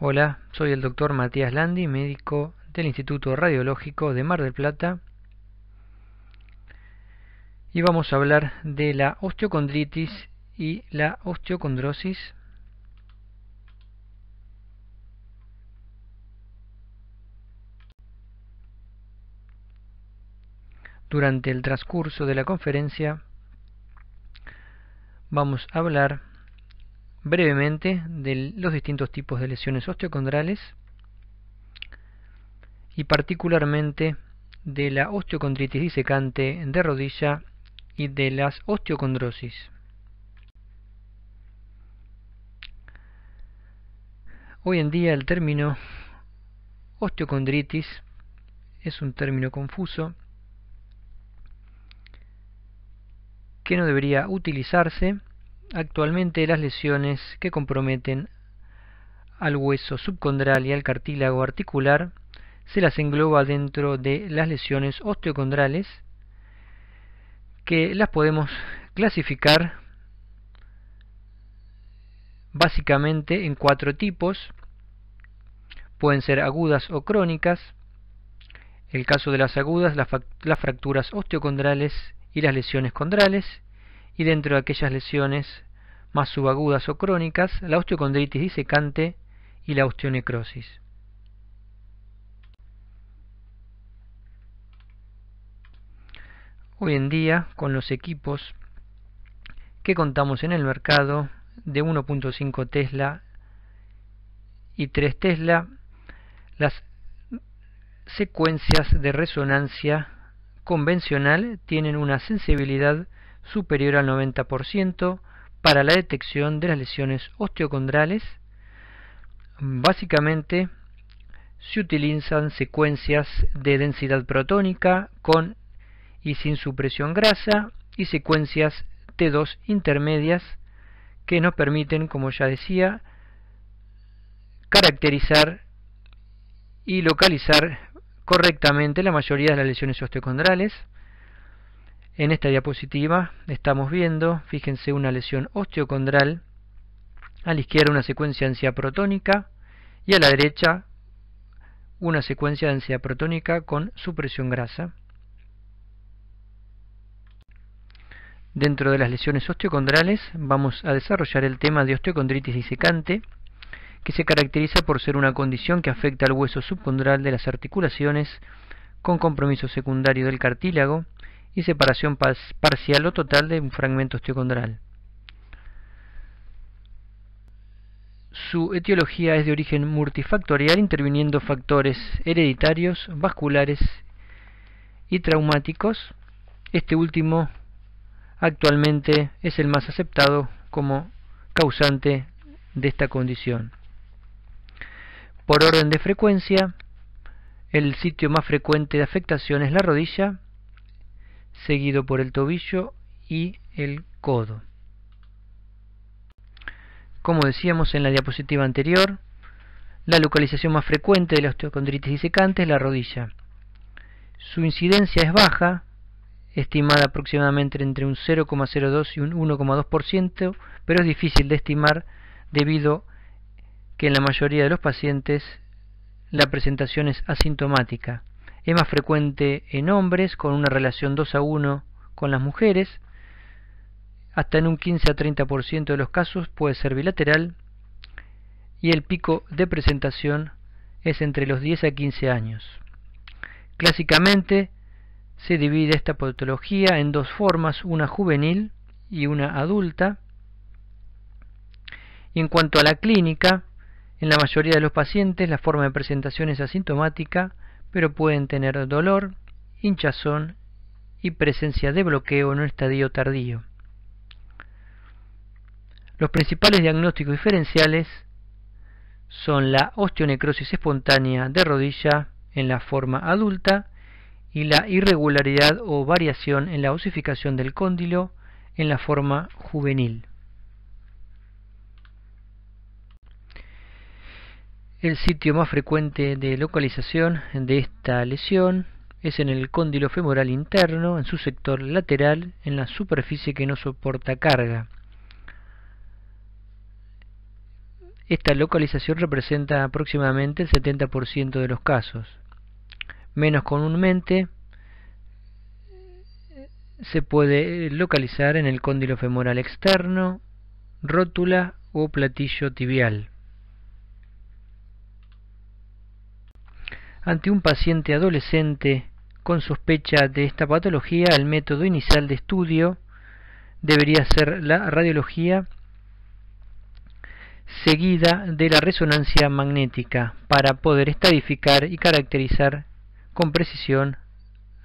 Hola, soy el doctor Matías Landi, médico del Instituto Radiológico de Mar del Plata, y vamos a hablar de la osteocondritis y la osteocondrosis. Durante el transcurso de la conferencia vamos a hablar brevemente de los distintos tipos de lesiones osteocondrales y particularmente de la osteocondritis disecante de rodilla y de las osteocondrosis. Hoy en día el término osteocondritis es un término confuso que no debería utilizarse. Actualmente las lesiones que comprometen al hueso subcondral y al cartílago articular se las engloba dentro de las lesiones osteocondrales, que las podemos clasificar básicamente en 4 tipos. Pueden ser agudas o crónicas. El caso de las agudas, las fracturas osteocondrales y las lesiones condrales, y dentro de aquellas lesiones más subagudas o crónicas, la osteocondritis disecante y la osteonecrosis. Hoy en día, con los equipos que contamos en el mercado de 1.5 Tesla y 3 Tesla, las secuencias de resonancia convencional tienen una sensibilidad superior al 90% para la detección de las lesiones osteocondrales. Básicamente se utilizan secuencias de densidad protónica con y sin supresión grasa y secuencias T2 intermedias que nos permiten, como ya decía, caracterizar y localizar correctamente la mayoría de las lesiones osteocondrales. En esta diapositiva estamos viendo, fíjense, una lesión osteocondral. A la izquierda una secuencia de densidad protónica y a la derecha una secuencia de densidad protónica con supresión grasa. Dentro de las lesiones osteocondrales vamos a desarrollar el tema de osteocondritis disecante, que se caracteriza por ser una condición que afecta al hueso subcondral de las articulaciones con compromiso secundario del cartílago y separación parcial o total de un fragmento osteocondral. Su etiología es de origen multifactorial, interviniendo factores hereditarios, vasculares y traumáticos. Este último actualmente es el más aceptado como causante de esta condición. Por orden de frecuencia, el sitio más frecuente de afectación es la rodilla, seguido por el tobillo y el codo. Como decíamos en la diapositiva anterior, la localización más frecuente de la osteocondritis disecante es la rodilla. Su incidencia es baja, estimada aproximadamente entre un 0,02 y un 1,2%, pero es difícil de estimar debido que en la mayoría de los pacientes la presentación es asintomática. Es más frecuente en hombres, con una relación 2:1 con las mujeres. Hasta en un 15 a 30% de los casos puede ser bilateral, y el pico de presentación es entre los 10 a 15 años. Clásicamente se divide esta patología en 2 formas, una juvenil y una adulta. Y en cuanto a la clínica, en la mayoría de los pacientes la forma de presentación es asintomática, pero pueden tener dolor, hinchazón y presencia de bloqueo en un estadio tardío. Los principales diagnósticos diferenciales son la osteonecrosis espontánea de rodilla en la forma adulta y la irregularidad o variación en la osificación del cóndilo en la forma juvenil. El sitio más frecuente de localización de esta lesión es en el cóndilo femoral interno, en su sector lateral, en la superficie que no soporta carga. esta localización representa aproximadamente el 70% de los casos. Menos comúnmente se puede localizar en el cóndilo femoral externo, rótula o platillo tibial. Ante un paciente adolescente con sospecha de esta patología, el método inicial de estudio debería ser la radiología seguida de la resonancia magnética para poder estadificar y caracterizar con precisión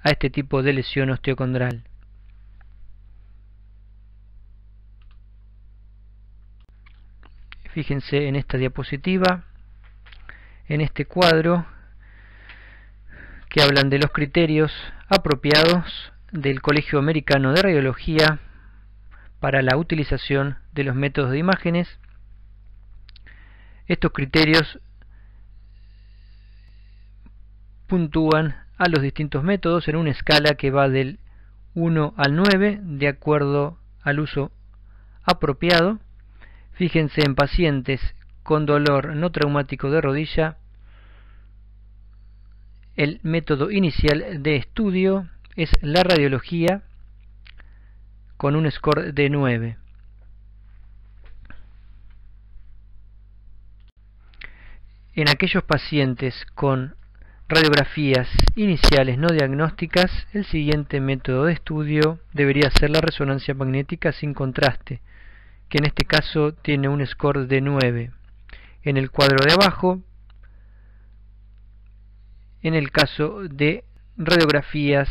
a este tipo de lesión osteocondral. Fíjense en esta diapositiva, en este cuadro, que hablan de los criterios apropiados del Colegio Americano de Radiología para la utilización de los métodos de imágenes. Estos criterios puntúan a los distintos métodos en una escala que va del 1 al 9 de acuerdo al uso apropiado. Fíjense en pacientes con dolor no traumático de rodilla. El método inicial de estudio es la radiología con un score de 9. En aquellos pacientes con radiografías iniciales no diagnósticas, el siguiente método de estudio debería ser la resonancia magnética sin contraste, que en este caso tiene un score de 9. En el cuadro de abajo, en el caso de radiografías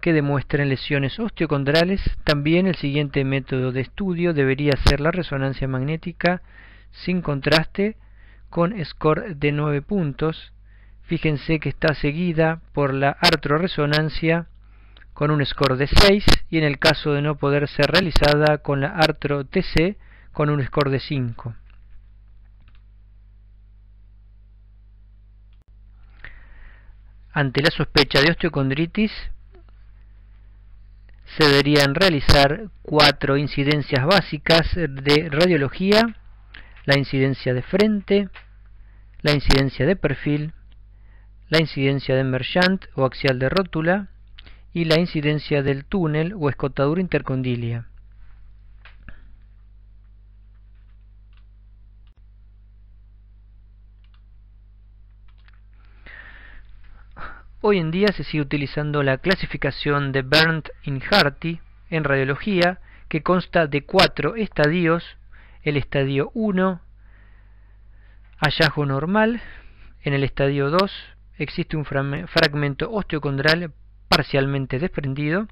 que demuestren lesiones osteocondrales, también el siguiente método de estudio debería ser la resonancia magnética sin contraste con score de 9 puntos. Fíjense que está seguida por la artroresonancia con un score de 6 y en el caso de no poder ser realizada con la artro-TC con un score de 5. Ante la sospecha de osteocondritis, se deberían realizar 4 incidencias básicas de radiología: la incidencia de frente, la incidencia de perfil, la incidencia de emergent o axial de rótula y la incidencia del túnel o escotadura intercondilia. Hoy en día se sigue utilizando la clasificación de Berndt-Harty en radiología, que consta de 4 estadios. El estadio 1, hallazgo normal. En el estadio 2 existe un fragmento osteocondral parcialmente desprendido.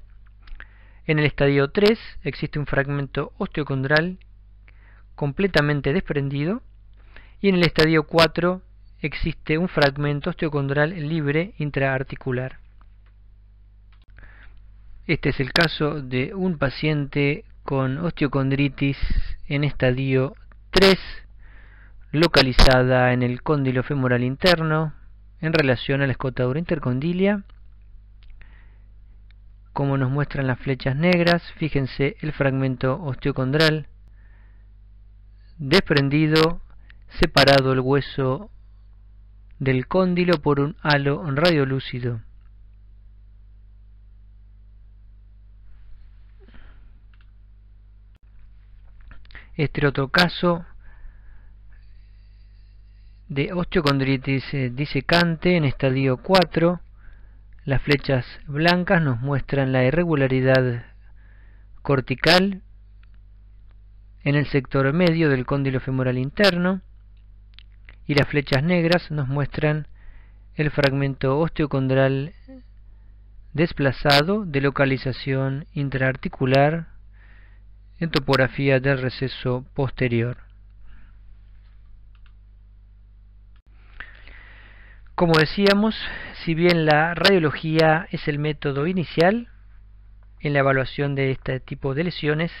En el estadio 3 existe un fragmento osteocondral completamente desprendido. Y en el estadio 4 existe un fragmento osteocondral libre intraarticular. Este es el caso de un paciente con osteocondritis en estadio 3, localizada en el cóndilo femoral interno en relación a la escotadura intercondilia. Como nos muestran las flechas negras, fíjense el fragmento osteocondral desprendido, separado el hueso del cóndilo por un halo radiolúcido. Este otro caso de osteocondritis disecante en estadio 4. Las flechas blancas nos muestran la irregularidad cortical en el sector medio del cóndilo femoral interno, y las flechas negras nos muestran el fragmento osteocondral desplazado de localización intraarticular en topografía del receso posterior. Como decíamos, si bien la radiología es el método inicial en la evaluación de este tipo de lesiones,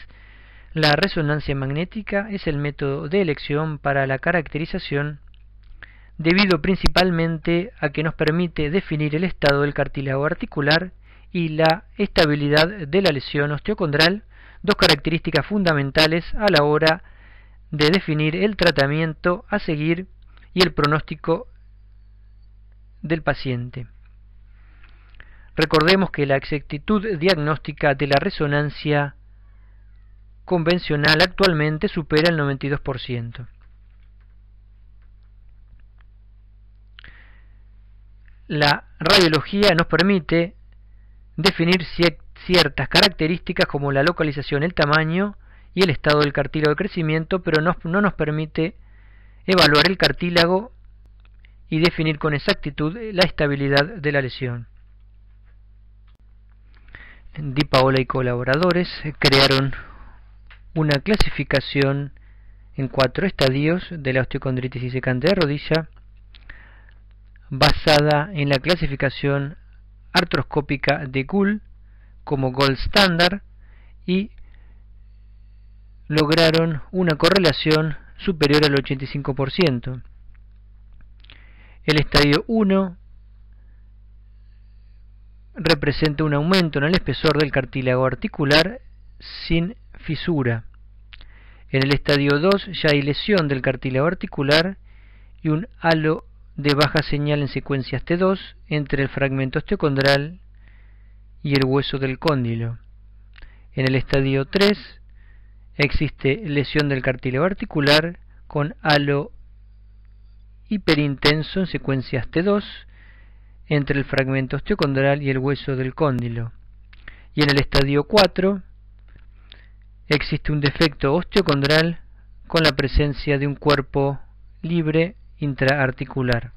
la resonancia magnética es el método de elección para la caracterización, debido principalmente a que nos permite definir el estado del cartílago articular y la estabilidad de la lesión osteocondral, dos características fundamentales a la hora de definir el tratamiento a seguir y el pronóstico del paciente. Recordemos que la exactitud diagnóstica de la resonancia convencional actualmente supera el 92%. La radiología nos permite definir ciertas características como la localización, el tamaño y el estado del cartílago de crecimiento, pero no nos permite evaluar el cartílago y definir con exactitud la estabilidad de la lesión. Di Paola y colaboradores crearon una clasificación en 4 estadios de la osteocondritis disecante de rodilla basada en la clasificación artroscópica de Gould como gold standard y lograron una correlación superior al 85%. El estadio 1 representa un aumento en el espesor del cartílago articular sin fisura. En el estadio 2 ya hay lesión del cartílago articular y un halo de baja señal en secuencias T2 entre el fragmento osteocondral y el hueso del cóndilo. En el estadio 3 existe lesión del cartílago articular con halo hiperintenso en secuencias T2 entre el fragmento osteocondral y el hueso del cóndilo. Y en el estadio 4 existe un defecto osteocondral con la presencia de un cuerpo libre intraarticular.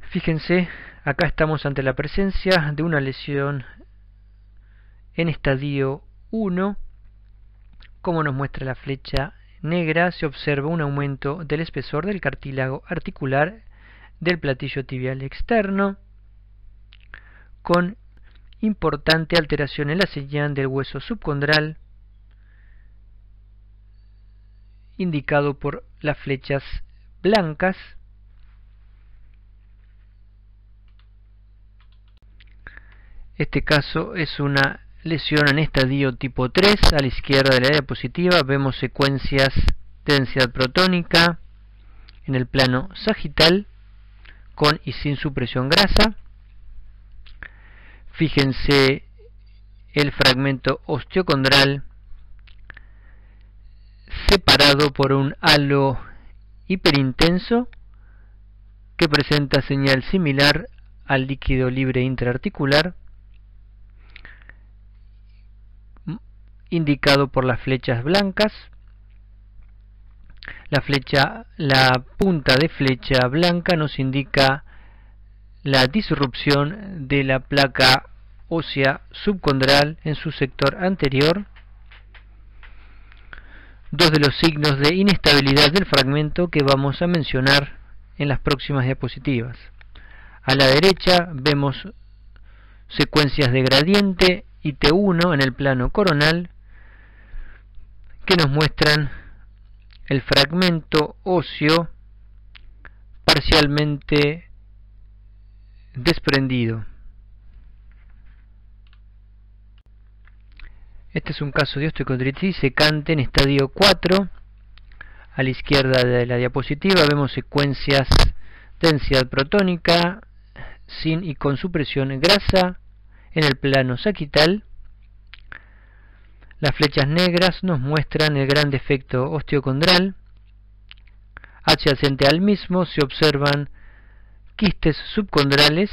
Fíjense, acá estamos ante la presencia de una lesión en estadio 1. Como nos muestra la flecha negra, se observa un aumento del espesor del cartílago articular del platillo tibial externo, con importante alteración en la señal del hueso subcondral, indicado por las flechas blancas. Este caso es una lesión en estadio tipo 3. A la izquierda de la diapositiva vemos secuencias de densidad protónica en el plano sagital con y sin supresión grasa. Fíjense el fragmento osteocondral separado por un halo hiperintenso que presenta señal similar al líquido libre intraarticular, indicado por las flechas blancas. La punta de flecha blanca nos indica la disrupción de la placa ósea subcondral en su sector anterior, dos de los signos de inestabilidad del fragmento que vamos a mencionar en las próximas diapositivas. A la derecha vemos secuencias de gradiente y T1 en el plano coronal que nos muestran el fragmento óseo parcialmente desprendido. Este es un caso de osteocondritis disecante en estadio 4. A la izquierda de la diapositiva vemos secuencias de densidad protónica sin y con supresión grasa en el plano sagital. Las flechas negras nos muestran el gran defecto osteocondral. Adyacente al mismo se observan quistes subcondrales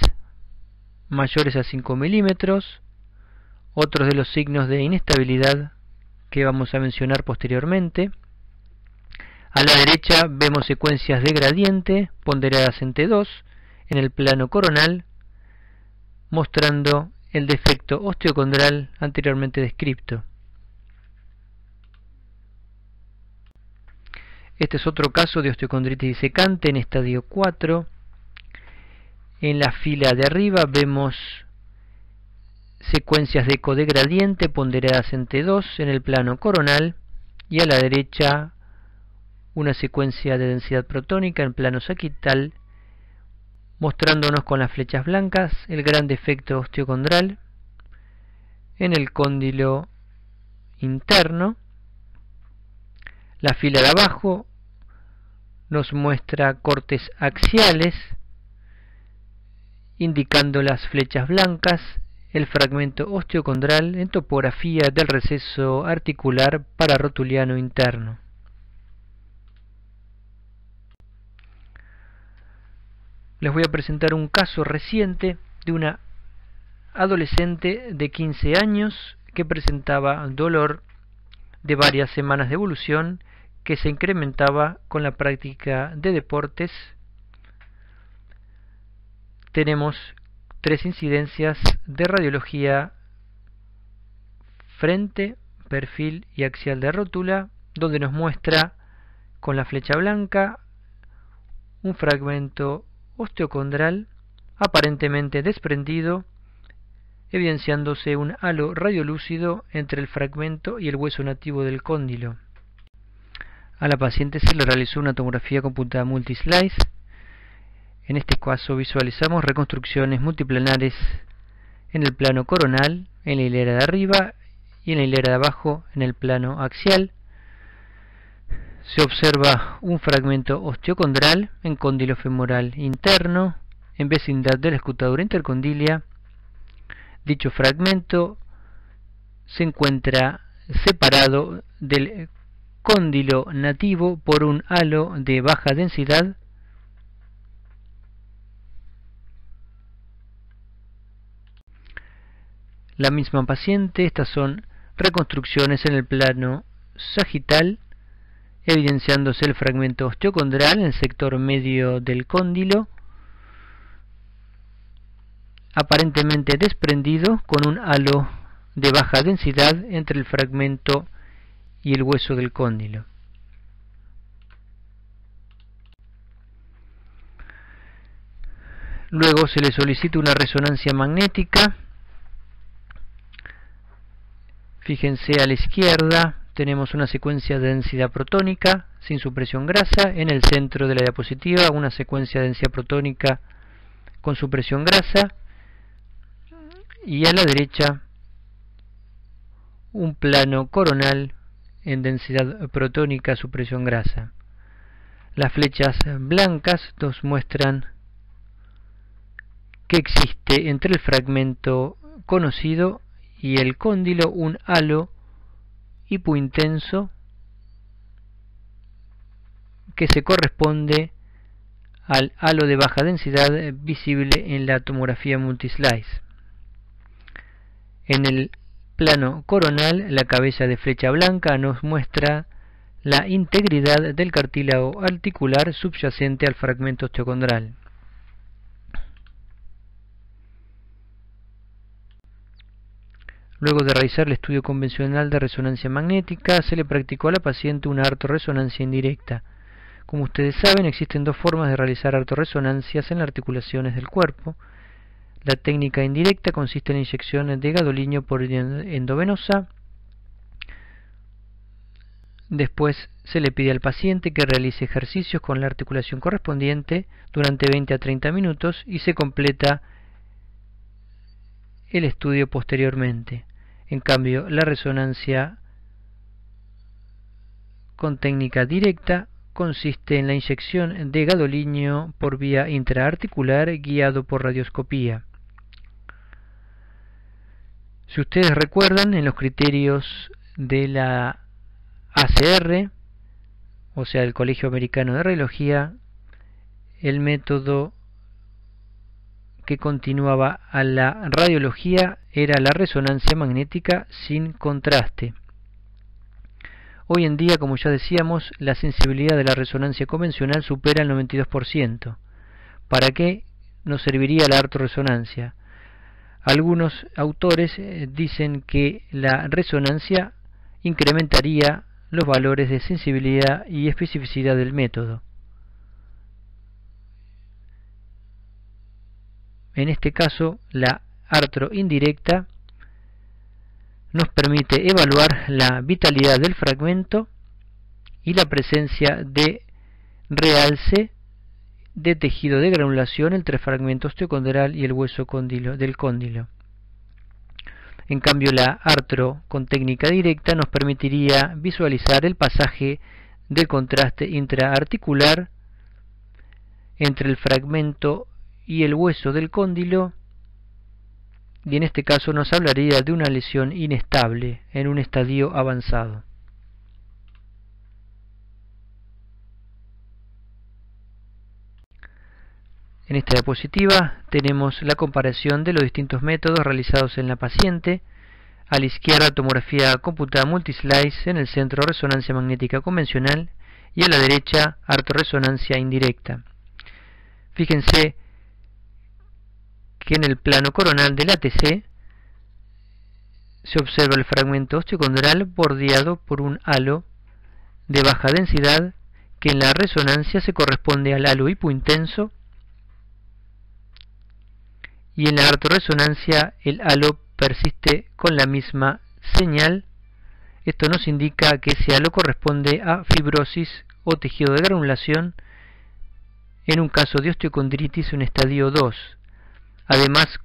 mayores a 5 milímetros, otros de los signos de inestabilidad que vamos a mencionar posteriormente. A la derecha vemos secuencias de gradiente ponderadas en T2 en el plano coronal, mostrando el defecto osteocondral anteriormente descrito. Este es otro caso de osteocondritis disecante en estadio 4. En la fila de arriba vemos secuencias de eco de gradiente ponderadas en T2 en el plano coronal, y a la derecha una secuencia de densidad protónica en plano sagital, mostrándonos con las flechas blancas el gran defecto osteocondral en el cóndilo interno. La fila de abajo nos muestra cortes axiales, indicando las flechas blancas, el fragmento osteocondral en topografía del receso articular pararotuliano interno. Les voy a presentar un caso reciente de una adolescente de 15 años que presentaba dolor de varias semanas de evolución que se incrementaba con la práctica de deportes. Tenemos 3 incidencias de radiología frente, perfil y axial de rótula, donde nos muestra con la flecha blanca un fragmento osteocondral aparentemente desprendido, evidenciándose un halo radiolúcido entre el fragmento y el hueso nativo del cóndilo. A la paciente se le realizó una tomografía computada multislice. En este caso visualizamos reconstrucciones multiplanares en el plano coronal, en la hilera de arriba y en la hilera de abajo en el plano axial. Se observa un fragmento osteocondral en cóndilo femoral interno, en vecindad de la escutadura intercondilia. Dicho fragmento se encuentra separado del cóndilo nativo por un halo de baja densidad. La misma paciente, estas son reconstrucciones en el plano sagital, evidenciándose el fragmento osteocondral en el sector medio del cóndilo, aparentemente desprendido con un halo de baja densidad entre el fragmento y el hueso del cóndilo. Luego se le solicita una resonancia magnética. Fíjense a la izquierda, tenemos una secuencia de densidad protónica sin supresión grasa. En el centro de la diapositiva una secuencia de densidad protónica con supresión grasa. Y a la derecha un plano coronal en densidad protónica supresión grasa. Las flechas blancas nos muestran que existe entre el fragmento conocido y el cóndilo un halo hipointenso que se corresponde al halo de baja densidad visible en la tomografía multislice. En el plano coronal, la cabeza de flecha blanca nos muestra la integridad del cartílago articular subyacente al fragmento osteocondral. Luego de realizar el estudio convencional de resonancia magnética, se le practicó a la paciente una artorresonancia indirecta. Como ustedes saben, existen 2 formas de realizar artorresonancias en las articulaciones del cuerpo. La técnica indirecta consiste en la inyección de gadolinio por endovenosa. Después se le pide al paciente que realice ejercicios con la articulación correspondiente durante 20 a 30 minutos y se completa el estudio posteriormente. En cambio, la resonancia con técnica directa consiste en la inyección de gadolinio por vía intraarticular guiado por radioscopía. Si ustedes recuerdan, en los criterios de la ACR, o sea, el Colegio Americano de Radiología, el método que continuaba a la radiología era la resonancia magnética sin contraste. Hoy en día, como ya decíamos, la sensibilidad de la resonancia convencional supera el 92%. ¿Para qué nos serviría la artorresonancia? Algunos autores dicen que la resonancia incrementaría los valores de sensibilidad y especificidad del método. En este caso, la artro indirecta nos permite evaluar la vitalidad del fragmento y la presencia de realce de tejido de granulación entre el fragmento osteocondral y el hueso del cóndilo. En cambio, la artro con técnica directa nos permitiría visualizar el pasaje del contraste intraarticular entre el fragmento y el hueso del cóndilo, y en este caso nos hablaría de una lesión inestable en un estadio avanzado. En esta diapositiva tenemos la comparación de los distintos métodos realizados en la paciente. A la izquierda, tomografía computada multislice en el centro, resonancia magnética convencional, y a la derecha, artorresonancia indirecta. Fíjense que en el plano coronal del ATC se observa el fragmento osteocondral bordeado por un halo de baja densidad que en la resonancia se corresponde al halo hipointenso, y en la artorresonancia el halo persiste con la misma señal. Esto nos indica que ese halo corresponde a fibrosis o tejido de granulación en un caso de osteocondritis en estadio 2. Además,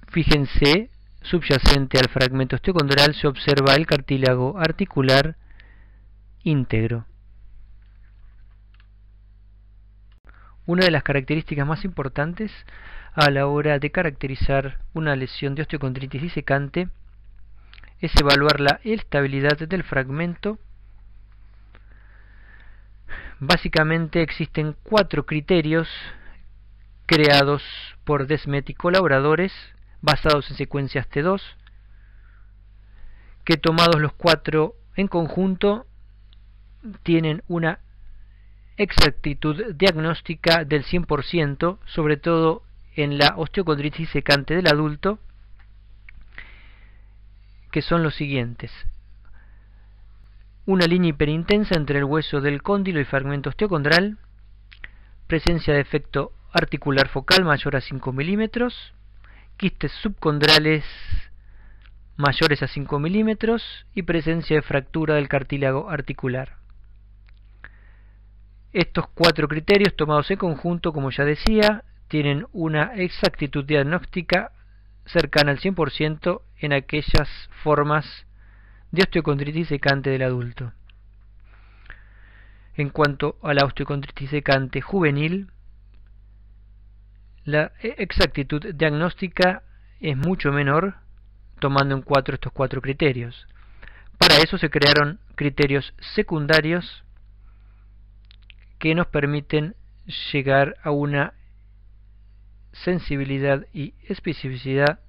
fíjense, subyacente al fragmento osteocondral se observa el cartílago articular íntegro. Una de las características más importantes a la hora de caracterizar una lesión de osteocondritis disecante es evaluar la estabilidad del fragmento. Básicamente existen 4 criterios creados por Desmet y colaboradores basados en secuencias T2, que tomados los 4 en conjunto tienen una exactitud diagnóstica del 100%, sobre todo en la osteocondritis disecante del adulto, que son los siguientes: una línea hiperintensa entre el hueso del cóndilo y fragmento osteocondral, presencia de efecto articular focal mayor a 5 milímetros, quistes subcondrales mayores a 5 milímetros y presencia de fractura del cartílago articular. Estos 4 criterios tomados en conjunto, como ya decía, tienen una exactitud diagnóstica cercana al 100% en aquellas formas de osteocondritis secante del adulto. En cuanto a la osteocondritis secante juvenil, la exactitud diagnóstica es mucho menor, tomando en cuenta estos 4 criterios. Para eso se crearon criterios secundarios que nos permiten llegar a una sensibilidad y especificidad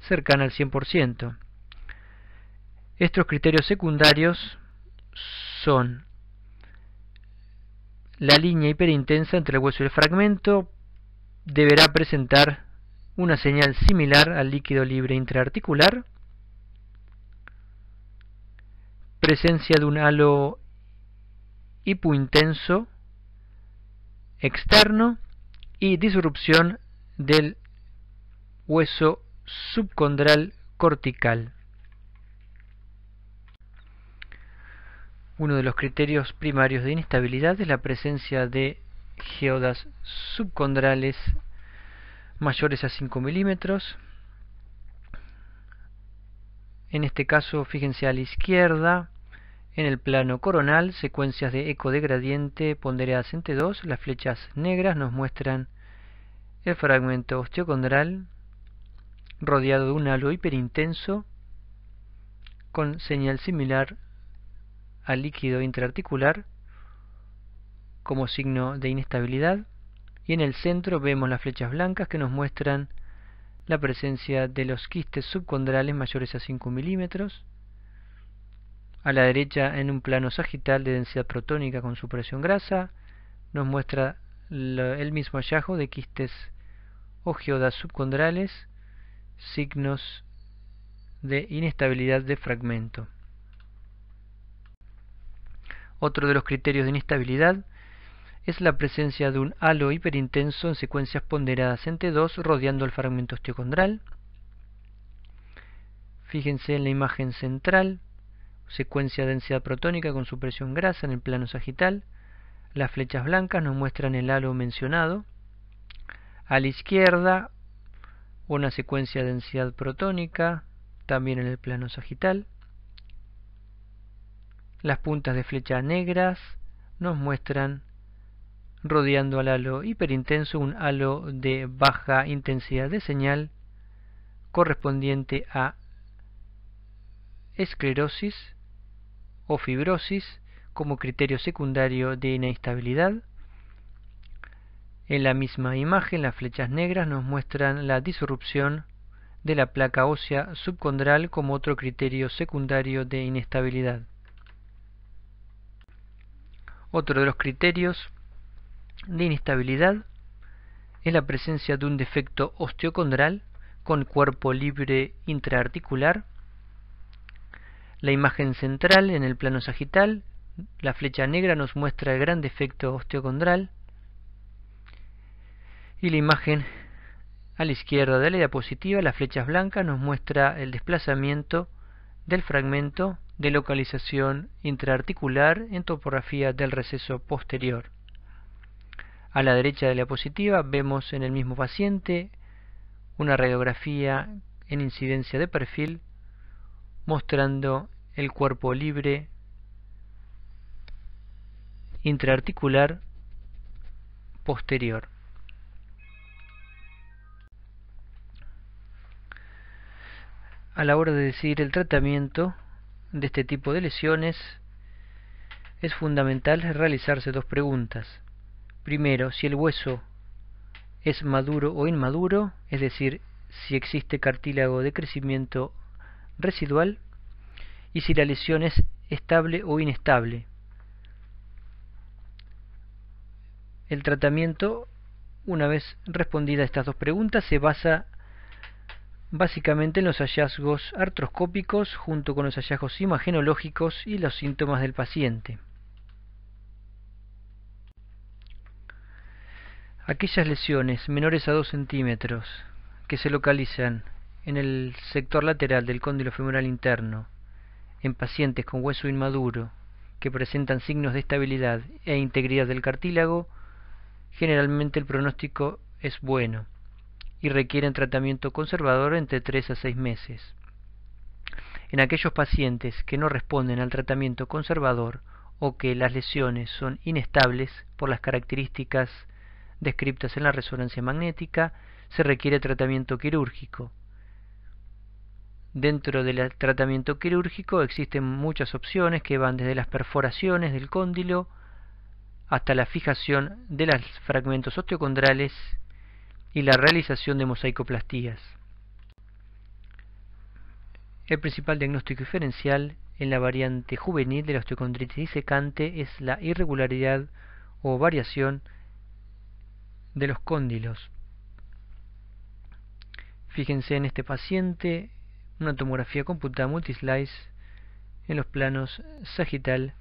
cercana al 100%. Estos criterios secundarios son la línea hiperintensa entre el hueso y el fragmento, deberá presentar una señal similar al líquido libre intraarticular, presencia de un halo hipointenso externo y disrupción del hueso subcondral cortical. Uno de los criterios primarios de inestabilidad es la presencia de geodas subcondrales mayores a 5 milímetros. En este caso, fíjense a la izquierda, en el plano coronal, secuencias de eco de gradiente ponderadas en T2. Las flechas negras nos muestran el fragmento osteocondral rodeado de un halo hiperintenso con señal similar al líquido intraarticular como signo de inestabilidad, y en el centro vemos las flechas blancas que nos muestran la presencia de los quistes subcondrales mayores a 5 milímetros. A la derecha, en un plano sagital de densidad protónica con supresión grasa, nos muestra el mismo hallazgo de quistes o geodas subcondrales, signos de inestabilidad de fragmento. Otro de los criterios de inestabilidad es la presencia de un halo hiperintenso en secuencias ponderadas en T2 rodeando el fragmento osteocondral. Fíjense en la imagen central, secuencia de densidad protónica con supresión grasa en el plano sagital. Las flechas blancas nos muestran el halo mencionado. A la izquierda, una secuencia de densidad protónica también en el plano sagital. Las puntas de flecha negras nos muestran, rodeando al halo hiperintenso, un halo de baja intensidad de señal correspondiente a esclerosis o fibrosis como criterio secundario de inestabilidad. En la misma imagen, las flechas negras nos muestran la disrupción de la placa ósea subcondral como otro criterio secundario de inestabilidad. Otro de los criterios de inestabilidad es la presencia de un defecto osteocondral con cuerpo libre intraarticular. La imagen central en el plano sagital, la flecha negra nos muestra el gran defecto osteocondral, y la imagen a la izquierda de la diapositiva, las flechas blancas, nos muestra el desplazamiento del fragmento de localización intraarticular en topografía del receso posterior. A la derecha de la diapositiva vemos en el mismo paciente una radiografía en incidencia de perfil mostrando el cuerpo libre intraarticular posterior. A la hora de decidir el tratamiento de este tipo de lesiones, es fundamental realizarse dos preguntas. Primero, si el hueso es maduro o inmaduro, es decir, si existe cartílago de crecimiento residual, y si la lesión es estable o inestable. El tratamiento, una vez respondidas estas dos preguntas, se basa básicamente en los hallazgos artroscópicos junto con los hallazgos imagenológicos y los síntomas del paciente. Aquellas lesiones menores a 2 centímetros que se localizan en el sector lateral del cóndilo femoral interno en pacientes con hueso inmaduro que presentan signos de estabilidad e integridad del cartílago, generalmente el pronóstico es bueno y requieren tratamiento conservador entre 3 a 6 meses. En aquellos pacientes que no responden al tratamiento conservador o que las lesiones son inestables por las características descritas en la resonancia magnética, se requiere tratamiento quirúrgico. Dentro del tratamiento quirúrgico existen muchas opciones que van desde las perforaciones del cóndilo hasta la fijación de los fragmentos osteocondrales y la realización de mosaicoplastías. El principal diagnóstico diferencial en la variante juvenil de la osteocondritis disecante es la irregularidad o variación de los cóndilos. Fíjense en este paciente una tomografía computada multislice en los planos sagital,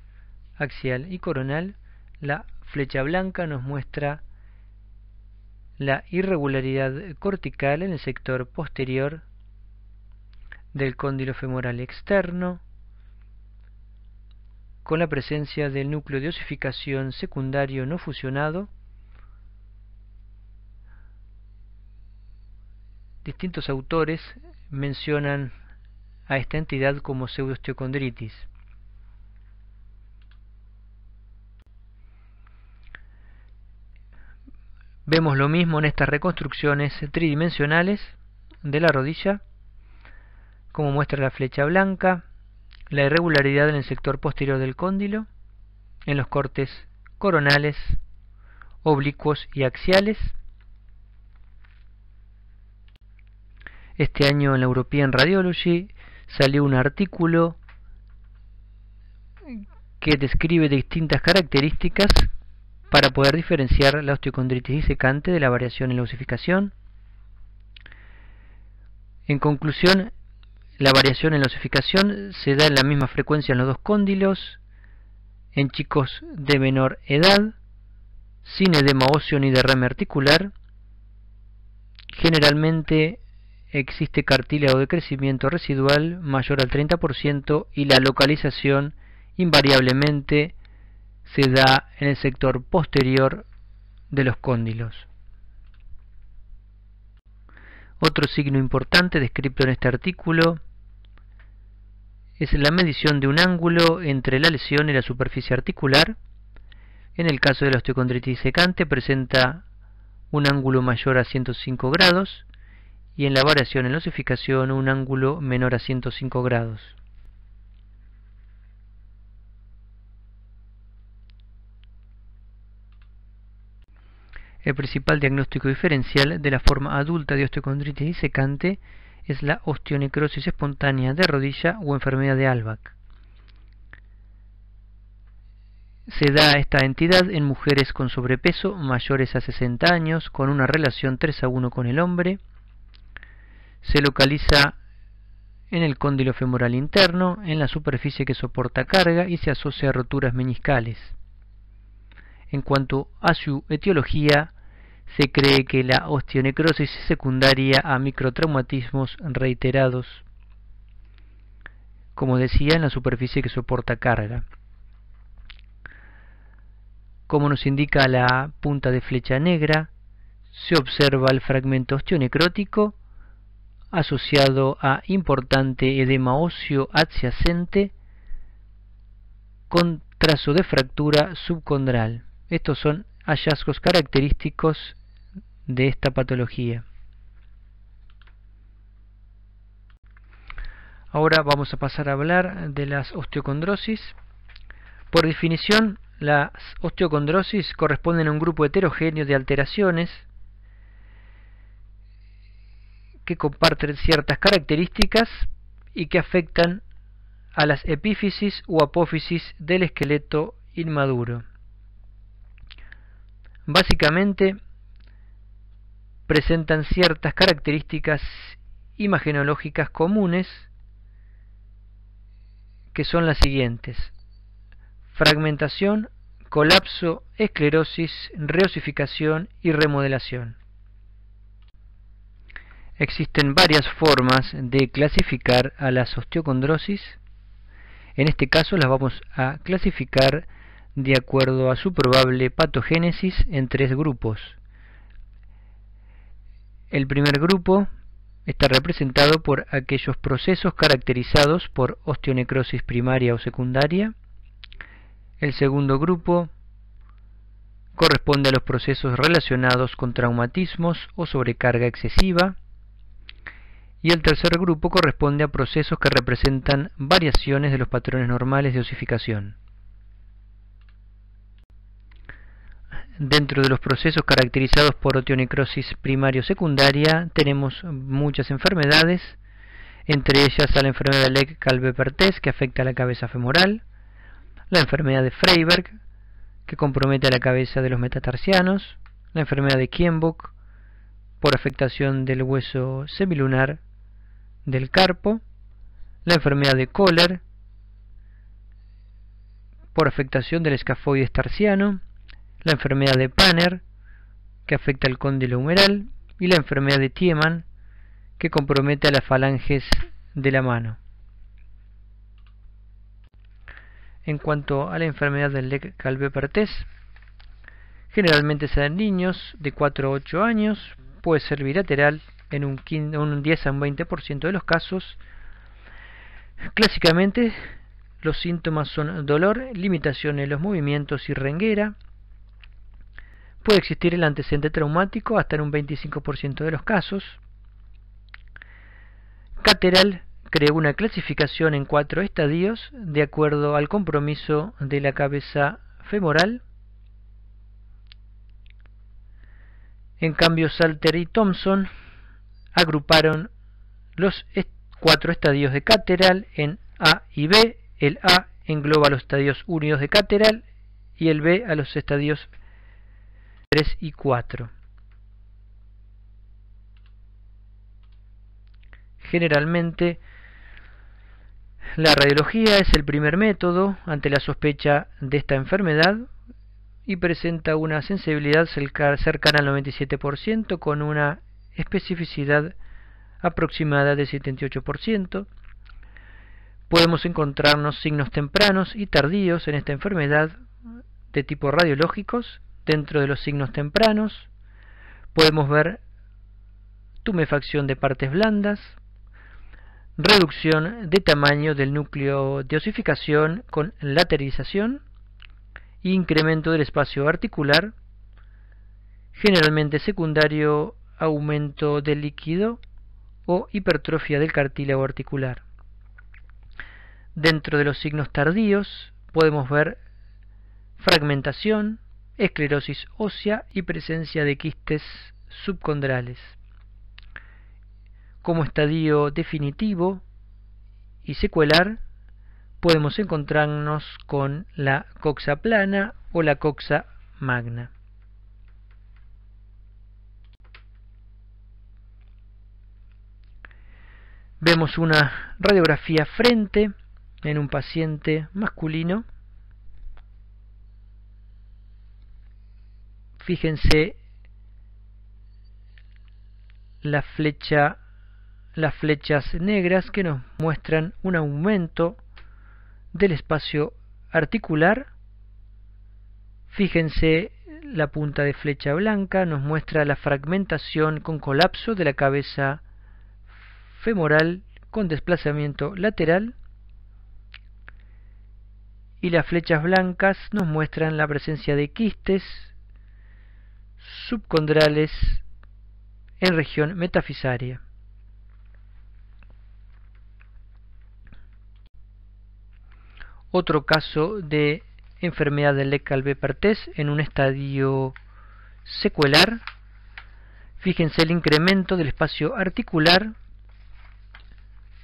axial y coronal. La flecha blanca nos muestra la irregularidad cortical en el sector posterior del cóndilo femoral externo, con la presencia del núcleo de osificación secundario no fusionado. Distintos autores mencionan a esta entidad como pseudoosteocondritis. Vemos lo mismo en estas reconstrucciones tridimensionales de la rodilla, como muestra la flecha blanca, la irregularidad en el sector posterior del cóndilo, en los cortes coronales, oblicuos y axiales. Este año en la European Radiology salió un artículo que describe distintas características para poder diferenciar la osteocondritis disecante de la variación en la osificación. En conclusión, la variación en la osificación se da en la misma frecuencia en los dos cóndilos, en chicos de menor edad, sin edema óseo ni derrame articular. Generalmente existe cartílago de crecimiento residual mayor al 30% y la localización invariablemente se da en el sector posterior de los cóndilos. Otro signo importante descrito en este artículo es la medición de un ángulo entre la lesión y la superficie articular. En el caso de la osteocondritis secante presenta un ángulo mayor a 105 grados y en la variación en la osificación un ángulo menor a 105 grados. El principal diagnóstico diferencial de la forma adulta de osteocondritis disecante es la osteonecrosis espontánea de rodilla o enfermedad de Albach. Se da esta entidad en mujeres con sobrepeso mayores a 60 años con una relación 3:1 con el hombre. Se localiza en el cóndilo femoral interno, en la superficie que soporta carga y se asocia a roturas meniscales. En cuanto a su etiología, se cree que la osteonecrosis es secundaria a microtraumatismos reiterados, como decía, en la superficie que soporta carga. Como nos indica la punta de flecha negra, se observa el fragmento osteonecrótico asociado a importante edema óseo adyacente con trazo de fractura subcondral. Estos son hallazgos característicos de esta patología. Ahora vamos a pasar a hablar de las osteocondrosis. Por definición, las osteocondrosis corresponden a un grupo heterogéneo de alteraciones que comparten ciertas características y que afectan a las epífisis o apófisis del esqueleto inmaduro. Básicamente presentan ciertas características imagenológicas comunes que son las siguientes: fragmentación, colapso, esclerosis, reosificación y remodelación. Existen varias formas de clasificar a las osteocondrosis. En este caso las vamos a clasificar de acuerdo a su probable patogénesis en 3 grupos. El primer grupo está representado por aquellos procesos caracterizados por osteonecrosis primaria o secundaria. El segundo grupo corresponde a los procesos relacionados con traumatismos o sobrecarga excesiva. Y el tercer grupo corresponde a procesos que representan variaciones de los patrones normales de osificación. Dentro de los procesos caracterizados por osteonecrosis primaria o secundaria tenemos muchas enfermedades, entre ellas a la enfermedad de Legg-Calvé-Perthes, que afecta a la cabeza femoral, la enfermedad de Freiberg, que compromete a la cabeza de los metatarsianos, la enfermedad de Kienbock, por afectación del hueso semilunar del carpo, la enfermedad de Kohler, por afectación del escafoides tarsiano, la enfermedad de Panner, que afecta al cóndilo humeral, y la enfermedad de Tiemann, que compromete a las falanges de la mano. En cuanto a la enfermedad del Legg-Calvé-Perthes, generalmente se da en niños de 4 a 8 años, puede ser bilateral en un 10 a un 20% de los casos. Clásicamente los síntomas son dolor, limitación en los movimientos y renguera. Puede existir el antecedente traumático hasta en un 25% de los casos. Cateral creó una clasificación en 4 estadios de acuerdo al compromiso de la cabeza femoral. En cambio, Salter y Thompson agruparon los 4 estadios de Cateral en A y B. El A engloba los estadios 1 y 2 de Cateral y el B a los estadios 3 y 4. Generalmente la radiología es el primer método ante la sospecha de esta enfermedad y presenta una sensibilidad cercana al 97% con una especificidad aproximada de 78%. Podemos encontrarnos signos tempranos y tardíos en esta enfermedad de tipo radiológicos. Dentro de los signos tempranos podemos ver tumefacción de partes blandas, reducción de tamaño del núcleo de osificación con lateralización e incremento del espacio articular, generalmente secundario aumento del líquido o hipertrofia del cartílago articular. Dentro de los signos tardíos podemos ver fragmentación, esclerosis ósea y presencia de quistes subcondrales. Como estadio definitivo y secuelar podemos encontrarnos con la coxa plana o la coxa magna. Vemos una radiografía frente en un paciente masculino. Fíjense las flechas negras que nos muestran un aumento del espacio articular. Fíjense la punta de flecha blanca nos muestra la fragmentación con colapso de la cabeza femoral con desplazamiento lateral, y las flechas blancas nos muestran la presencia de quistes subcondrales en región metafisaria. Otro caso de enfermedad de Legg-Calvé-Perthes en un estadio secuelar. Fíjense el incremento del espacio articular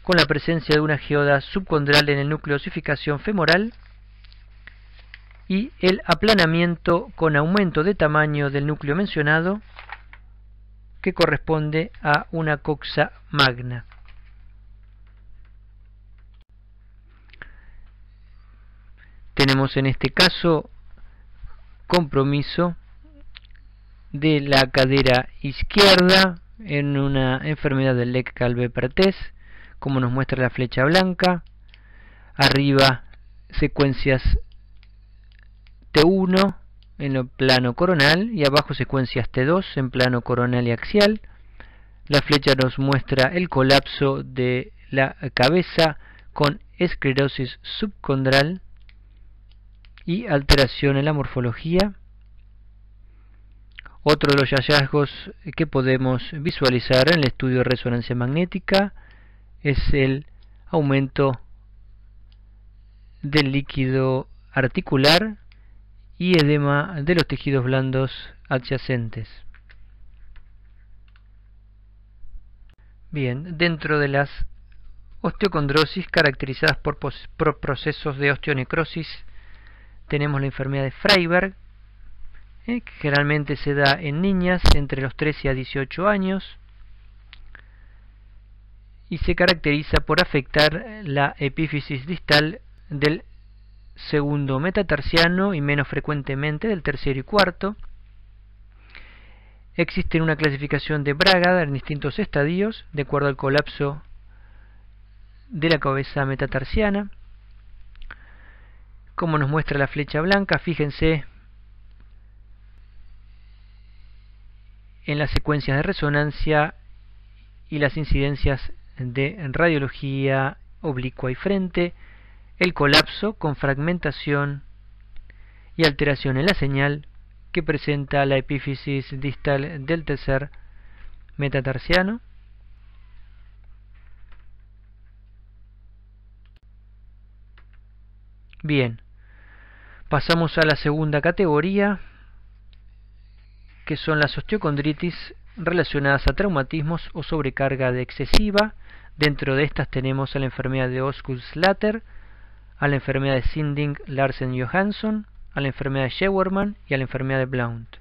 con la presencia de una geoda subcondral en el núcleo de osificación femoral y el aplanamiento con aumento de tamaño del núcleo mencionado, que corresponde a una coxa magna. Tenemos en este caso compromiso de la cadera izquierda en una enfermedad del Legg-Calvé-Perthes, como nos muestra la flecha blanca. Arriba secuencias T1 en el plano coronal y abajo secuencias T2 en plano coronal y axial. La flecha nos muestra el colapso de la cabeza con esclerosis subcondral y alteración en la morfología. Otro de los hallazgos que podemos visualizar en el estudio de resonancia magnética es el aumento del líquido articular y edema de los tejidos blandos adyacentes. Bien, dentro de las osteocondrosis caracterizadas por procesos de osteonecrosis tenemos la enfermedad de Freiberg, que generalmente se da en niñas entre los 13 a 18 años y se caracteriza por afectar la epífisis distal del segundo metatarsiano y menos frecuentemente del tercero y cuarto. Existe una clasificación de Braga en distintos estadios de acuerdo al colapso de la cabeza metatarsiana. Como nos muestra la flecha blanca, fíjense en las secuencias de resonancia y las incidencias de radiología oblicua y frente, el colapso con fragmentación y alteración en la señal que presenta la epífisis distal del tercer metatarsiano. Bien, pasamos a la segunda categoría, que son las osteocondritis relacionadas a traumatismos o sobrecarga excesiva. Dentro de estas tenemos a la enfermedad de Osgood-Schlatter, a la enfermedad de Sinding-Larsen-Johansson, a la enfermedad de Scheuermann y a la enfermedad de Blount.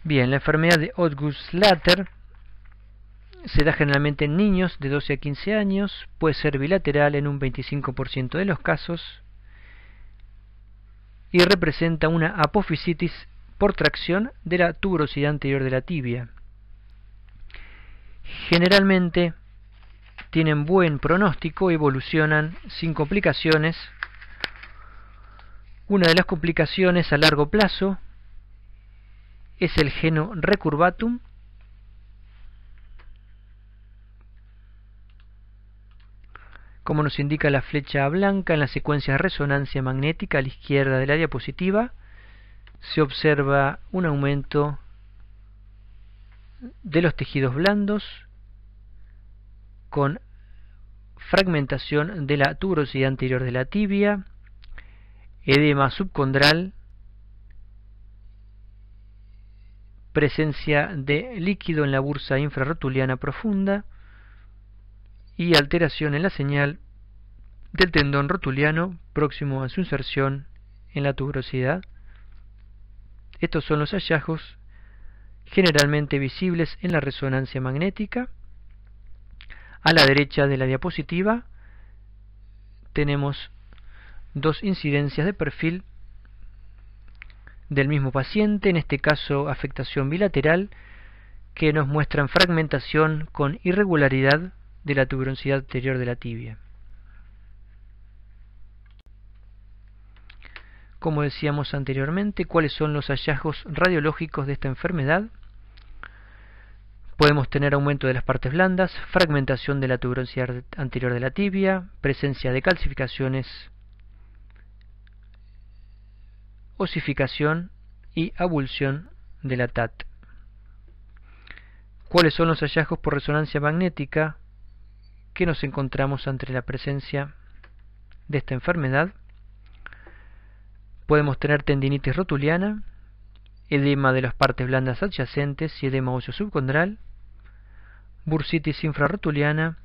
Bien, la enfermedad de Osgood-Schlatter se da generalmente en niños de 12 a 15 años, puede ser bilateral en un 25% de los casos y representa una apofisitis por tracción de la tuberosidad anterior de la tibia. Generalmente tienen buen pronóstico, evolucionan sin complicaciones. Una de las complicaciones a largo plazo es el geno recurvatum, como nos indica la flecha blanca en la secuencia de resonancia magnética a la izquierda de la diapositiva. Se observa un aumento de los tejidos blandos con fragmentación de la tuberosidad anterior de la tibia, edema subcondral, presencia de líquido en la bursa infrarrotuliana profunda y alteración en la señal del tendón rotuliano próximo a su inserción en la tuberosidad. Estos son los hallazgos generalmente visibles en la resonancia magnética. A la derecha de la diapositiva tenemos dos incidencias de perfil del mismo paciente, en este caso afectación bilateral, que nos muestran fragmentación con irregularidad de la tuberosidad anterior de la tibia. Como decíamos anteriormente, ¿cuáles son los hallazgos radiológicos de esta enfermedad? Podemos tener aumento de las partes blandas, fragmentación de la tuberosidad anterior de la tibia, presencia de calcificaciones, osificación y abulsión de la TAT. ¿Cuáles son los hallazgos por resonancia magnética que nos encontramos ante la presencia de esta enfermedad? Podemos tener tendinitis rotuliana, edema de las partes blandas adyacentes y edema óseo subcondral, bursitis infrarrotuliana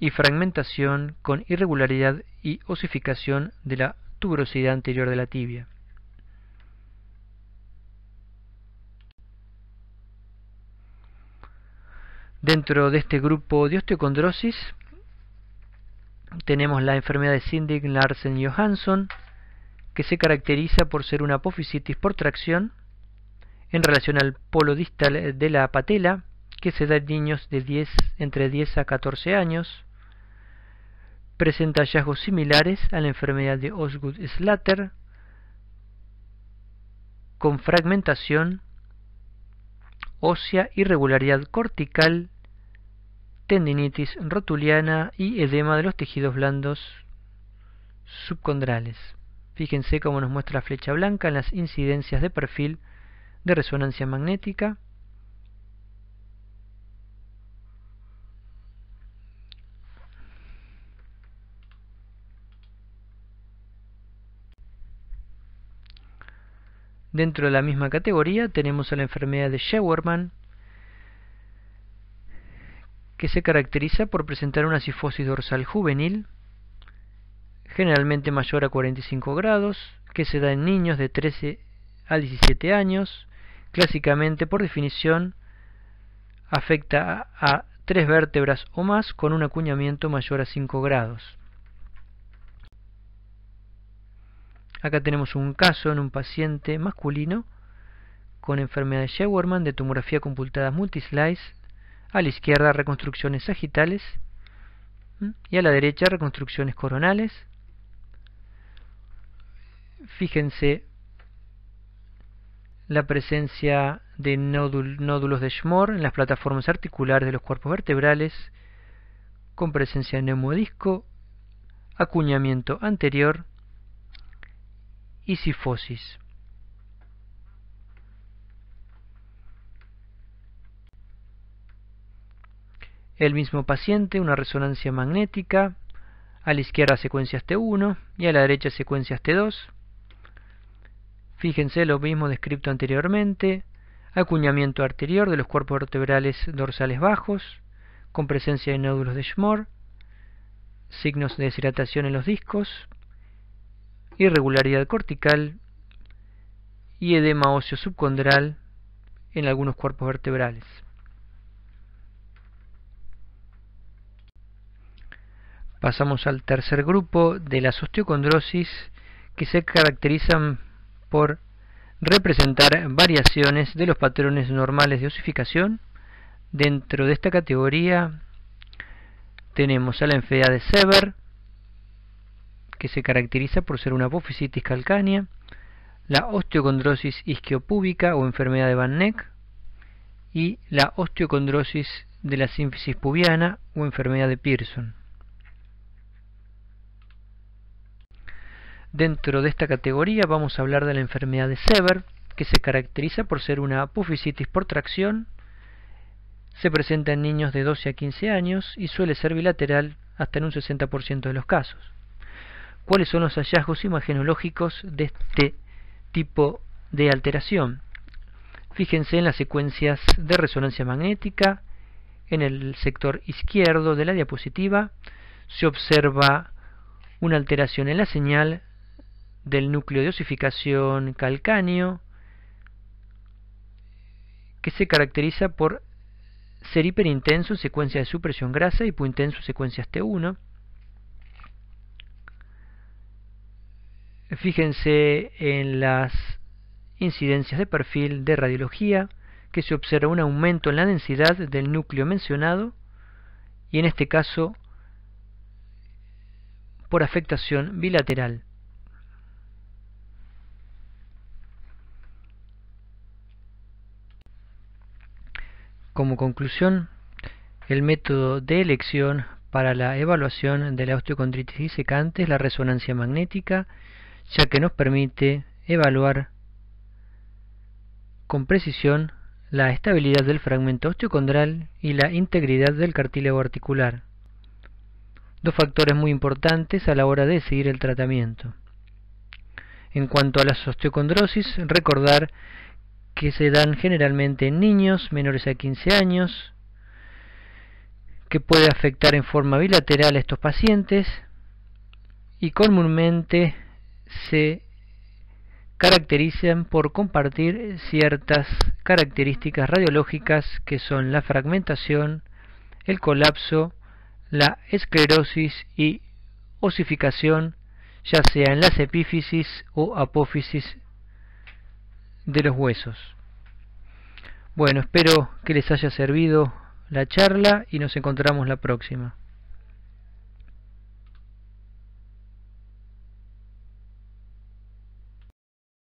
y fragmentación con irregularidad y osificación de la tuberosidad anterior de la tibia. Dentro de este grupo de osteocondrosis tenemos la enfermedad de Sinding-Larsen-Johansson, que se caracteriza por ser una apofisitis por tracción en relación al polo distal de la patela, que se da en niños de entre 10 a 14 años. Presenta hallazgos similares a la enfermedad de Osgood-Schlatter, con fragmentación ósea, irregularidad cortical, tendinitis rotuliana y edema de los tejidos blandos subcondrales. Fíjense cómo nos muestra la flecha blanca en las incidencias de perfil de resonancia magnética. Dentro de la misma categoría tenemos a la enfermedad de Scheuermann, que se caracteriza por presentar una cifosis dorsal juvenil, generalmente mayor a 45 grados, que se da en niños de 13 a 17 años. Clásicamente, por definición, afecta a 3 vértebras o más con un acuñamiento mayor a 5 grados. Acá tenemos un caso en un paciente masculino con enfermedad de Scheuermann de tomografía computada multislice. A la izquierda reconstrucciones sagitales y a la derecha reconstrucciones coronales. Fíjense la presencia de nódulos de Schmor en las plataformas articulares de los cuerpos vertebrales, con presencia de neumodisco, acuñamiento anterior y cifosis. El mismo paciente, una resonancia magnética, a la izquierda secuencias T1 y a la derecha secuencias T2. Fíjense lo mismo descrito anteriormente, acuñamiento anterior de los cuerpos vertebrales dorsales bajos, con presencia de nódulos de Schmor, signos de deshidratación en los discos, irregularidad cortical y edema óseo subcondral en algunos cuerpos vertebrales. Pasamos al tercer grupo de las osteocondrosis, que se caracterizan por representar variaciones de los patrones normales de osificación. Dentro de esta categoría tenemos a la enfermedad de Sever, que se caracteriza por ser una apofisitis calcánea. la osteocondrosis isquiopúbica o enfermedad de Van Neck y la osteocondrosis de la sínfisis pubiana o enfermedad de Pearson. Dentro de esta categoría vamos a hablar de la enfermedad de Sever, que se caracteriza por ser una apofisitis por tracción, se presenta en niños de 12 a 15 años y suele ser bilateral hasta en un 60% de los casos. ¿Cuáles son los hallazgos imagenológicos de este tipo de alteración? Fíjense en las secuencias de resonancia magnética. En el sector izquierdo de la diapositiva se observa una alteración en la señal del núcleo de osificación calcáneo, que se caracteriza por ser hiperintenso en secuencia de supresión grasa y hipointenso en secuencias T1. Fíjense en las incidencias de perfil de radiología, que se observa un aumento en la densidad del núcleo mencionado, y en este caso por afectación bilateral. Como conclusión, el método de elección para la evaluación de la osteocondritis disecante es la resonancia magnética, ya que nos permite evaluar con precisión la estabilidad del fragmento osteocondral y la integridad del cartílago articular, dos factores muy importantes a la hora de decidir el tratamiento. En cuanto a las osteocondrosis, recordar que se dan generalmente en niños menores a 15 años, que puede afectar en forma bilateral a estos pacientes y comúnmente se caracterizan por compartir ciertas características radiológicas que son la fragmentación, el colapso, la esclerosis y osificación, ya sea en las epífisis o apófisis de los huesos. Bueno, espero que les haya servido la charla y nos encontramos la próxima.